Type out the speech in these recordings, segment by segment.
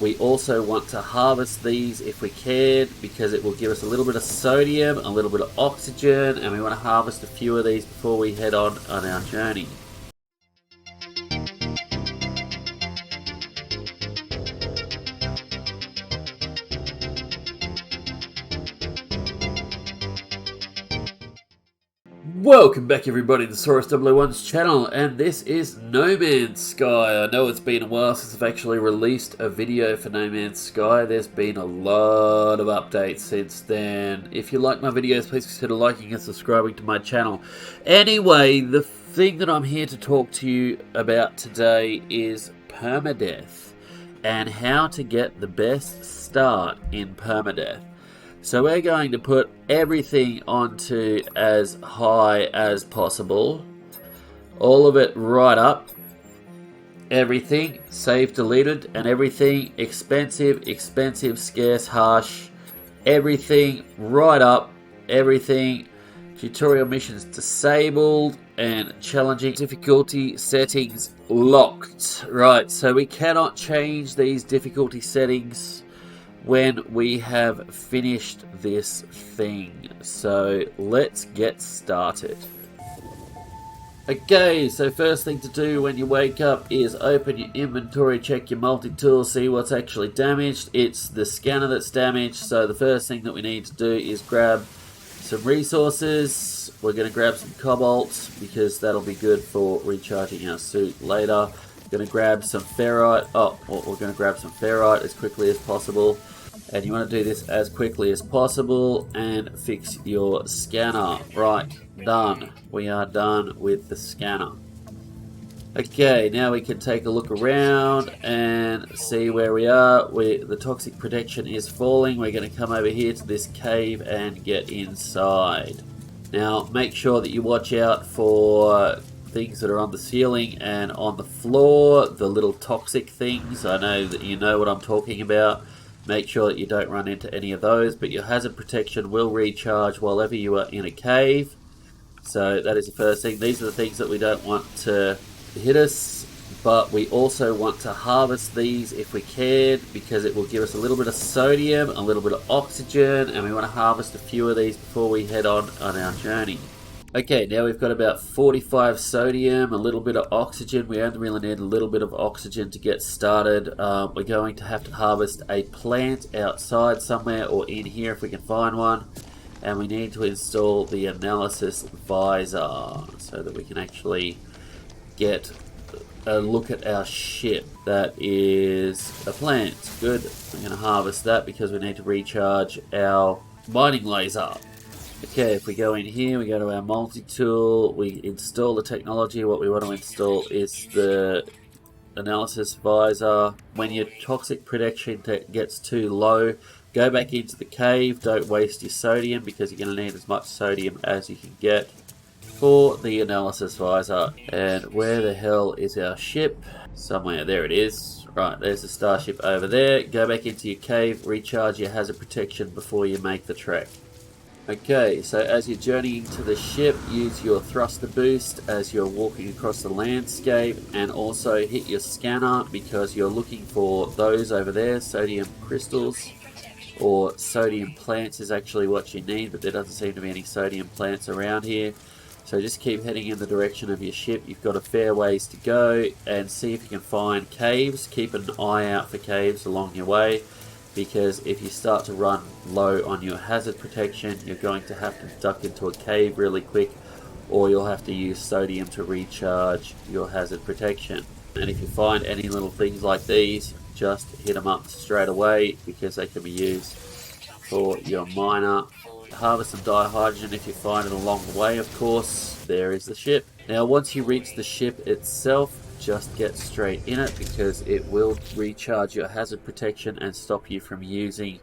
We also want to harvest these if we can, because it will give us a little bit of sodium, a little bit of oxygen, and we want to harvest a few of these before we head on our journey. Welcome back everybody to Saurus 001's channel, and this is No Man's Sky. I know it's been a while since I've actually released a video for No Man's Sky. There's been a lot of updates since then. If you like my videos, please consider liking and subscribing to my channel. Anyway, the thing that I'm here to talk to you about today is permadeath and how to get the best start in permadeath. So we're going to put everything onto as high as possible. All of it right up. Everything, save deleted, and everything expensive, scarce, harsh. Everything right up. Everything. Tutorial missions disabled and challenging difficulty settings locked. Right, so we cannot change these difficulty settings when we have finished this thing. So let's get started. Okay, so first thing to do when you wake up is open your inventory, check your multi-tool, see what's actually damaged. It's the scanner that's damaged, so the first thing that we need to do is grab some resources. We're going to grab some cobalt because that'll be good for recharging our suit later. Going to grab some ferrite. We're going to grab some ferrite as quickly as possible, and you want to do this as quickly as possible and fix your scanner. Right, done. We are done with the scanner. Okay, now we can take a look around and see where we are. The toxic protection is falling. We're going to come over here to this cave and get inside. Now make sure that you watch out for things that are on the ceiling and on the floor, the little toxic things. I know that you know what I'm talking about. Make sure that you don't run into any of those, but your hazard protection will recharge while ever you are in a cave. So that is the first thing. These are the things that we don't want to hit us, but we also want to harvest these if we can, because it will give us a little bit of sodium, a little bit of oxygen, and we want to harvest a few of these before we head on our journey. Okay, now we've got about 45 sodium, a little bit of oxygen. We only really need a little bit of oxygen to get started. We're going to have to harvest a plant outside somewhere, or in here if we can find one. And we need to install the analysis visor so that we can actually get a look at our ship. That is a plant. Good. We're going to harvest that because we need to recharge our mining laser. Okay, if we go in here, we go to our multi-tool, we install the technology. What we want to install is the analysis visor. When your toxic protection gets too low, go back into the cave. Don't waste your sodium because you're going to need as much sodium as you can get for the analysis visor. And where the hell is our ship? Somewhere, there it is. Right, there's the starship over there. Go back into your cave, recharge your hazard protection before you make the trek. Okay, so as you're journeying to the ship, use your thruster boost as you're walking across the landscape, and also hit your scanner because you're looking for those over there, sodium crystals, or sodium plants is actually what you need, but there doesn't seem to be any sodium plants around here. So just keep heading in the direction of your ship. You've got a fair ways to go, and see if you can find caves. Keep an eye out for caves along your way, because if you start to run low on your hazard protection, you're going to have to duck into a cave really quick, or you'll have to use sodium to recharge your hazard protection. And if you find any little things like these, just hit them up straight away because they can be used for your miner. Harvest some dihydrogen if you find it along the way, of course. There is the ship. Now once you reach the ship itself, just get straight in it because it will recharge your hazard protection and stop you from using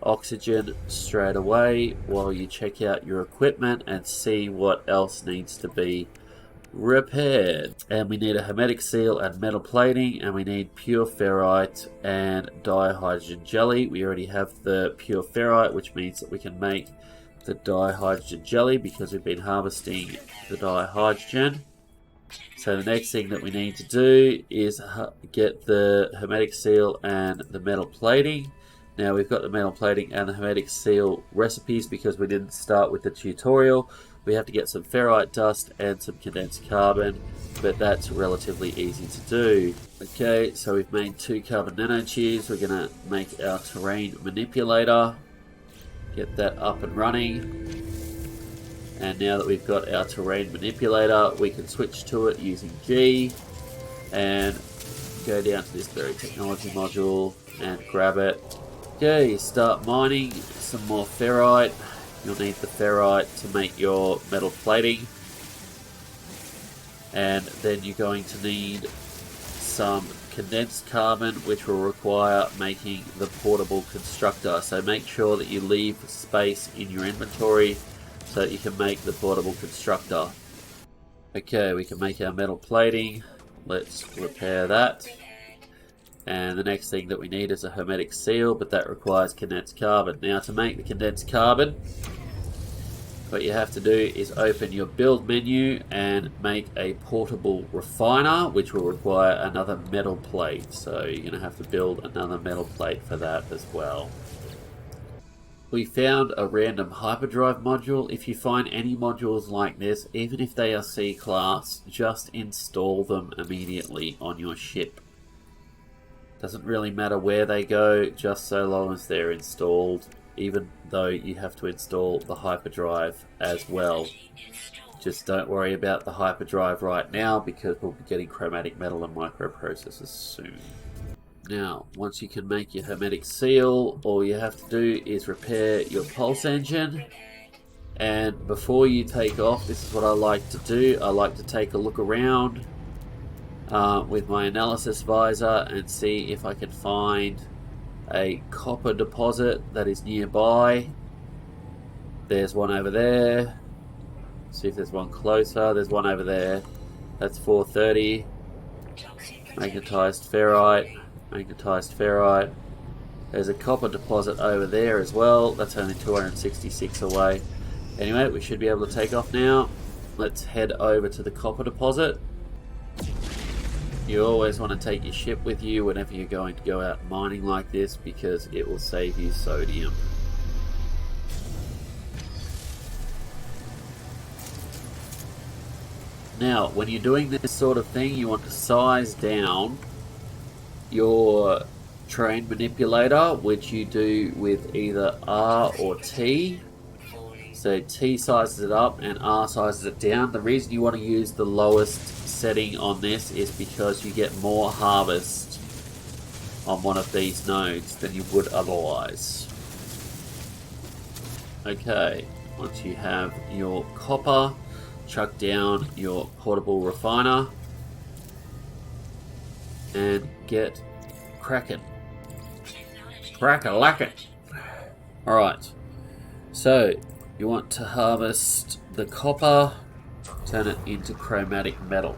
oxygen straight away while you check out your equipment and see what else needs to be repaired. And we need a hermetic seal and metal plating, and we need pure ferrite and dihydrogen jelly. We already have the pure ferrite, which means that we can make the dihydrogen jelly because we've been harvesting the dihydrogen. So the next thing that we need to do is get the hermetic seal and the metal plating. Now we've got the metal plating and the hermetic seal recipes because we didn't start with the tutorial. We have to get some ferrite dust and some condensed carbon, but that's relatively easy to do. Okay, so we've made 2 carbon nanotubes. We're going to make our terrain manipulator, get that up and running. And now that we've got our terrain manipulator, we can switch to it using G and go down to this berry technology module and grab it. Okay, start mining some more ferrite. You'll need the ferrite to make your metal plating. And then you're going to need some condensed carbon, which will require making the portable constructor. So make sure that you leave space in your inventory so that you can make the portable constructor. Okay, we can make our metal plating. Let's repair that. And the next thing that we need is a hermetic seal, but that requires condensed carbon. Now to make the condensed carbon, what you have to do is open your build menu and make a portable refiner, which will require another metal plate. So you're going to have to build another metal plate for that as well. We found a random hyperdrive module. If you find any modules like this, even if they are C class, just install them immediately on your ship. Doesn't really matter where they go, just so long as they're installed, even though you have to install the hyperdrive as well. Just don't worry about the hyperdrive right now because we'll be getting chromatic metal and microprocessors soon. Now, once you can make your hermetic seal, all you have to do is repair your pulse engine. And before you take off, this is what I like to do. I like to take a look around with my analysis visor and see if I can find a copper deposit that is nearby. There's one over there. See if there's one closer. There's one over there. That's 430. Magnetized ferrite. Magnetized ferrite. There's a copper deposit over there as well. That's only 266 away. Anyway, we should be able to take off now. Let's head over to the copper deposit. You always want to take your ship with you whenever you're going to go out mining like this because it will save you sodium. Now, when you're doing this sort of thing, you want to size down your terrain manipulator, which you do with either R or T. So T sizes it up and R sizes it down. The reason you want to use the lowest setting on this is because you get more harvest on one of these nodes than you would otherwise. Okay, once you have your copper, chuck down your portable refiner and get cracking. Crack-a-lack-it. Alright, so you want to harvest the copper, turn it into chromatic metal.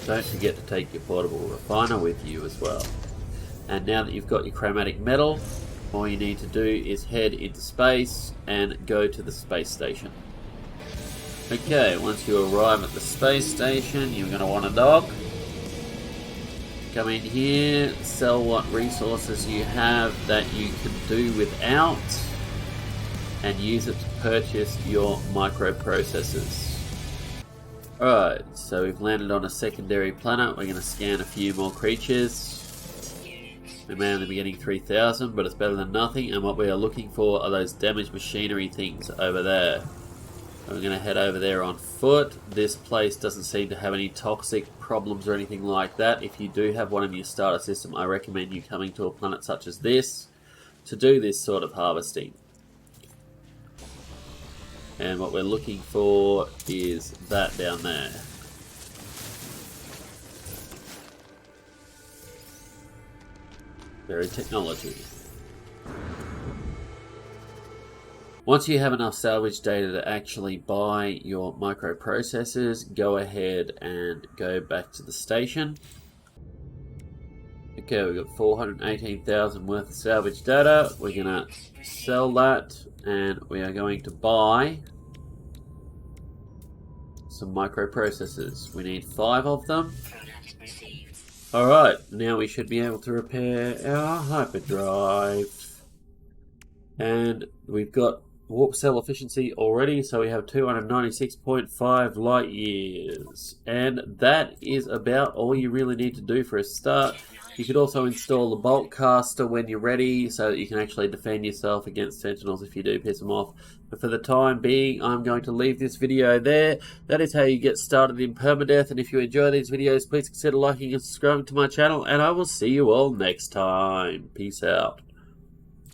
Don't forget to take your portable refiner with you as well. And now that you've got your chromatic metal, all you need to do is head into space and go to the space station. Okay, once you arrive at the space station, you're going to want to dock. Come in here, sell what resources you have that you can do without, and use it to purchase your microprocessors. Alright, so we've landed on a secondary planet. We're going to scan a few more creatures. We may only be getting 3,000, but it's better than nothing, and what we are looking for are those damaged machinery things over there. We're going to head over there on foot. This place doesn't seem to have any toxic problems or anything like that. If you do have one in your starter system, I recommend you coming to a planet such as this to do this sort of harvesting. And what we're looking for is that down there. Very technology. Once you have enough salvage data to actually buy your microprocessors, go ahead and go back to the station. Okay, we've got 418,000 worth of salvage data. We're going to sell that and we are going to buy some microprocessors. We need 5 of them. Alright, now we should be able to repair our hyperdrive. And we've got warp cell efficiency already, so we have 296.5 light years. And that is about all you really need to do for a start. You could also install the bolt caster when you're ready, so that you can actually defend yourself against sentinels if you do piss them off. But for the time being, I'm going to leave this video there. That is how you get started in permadeath, and if you enjoy these videos, please consider liking and subscribing to my channel, and I will see you all next time. Peace out.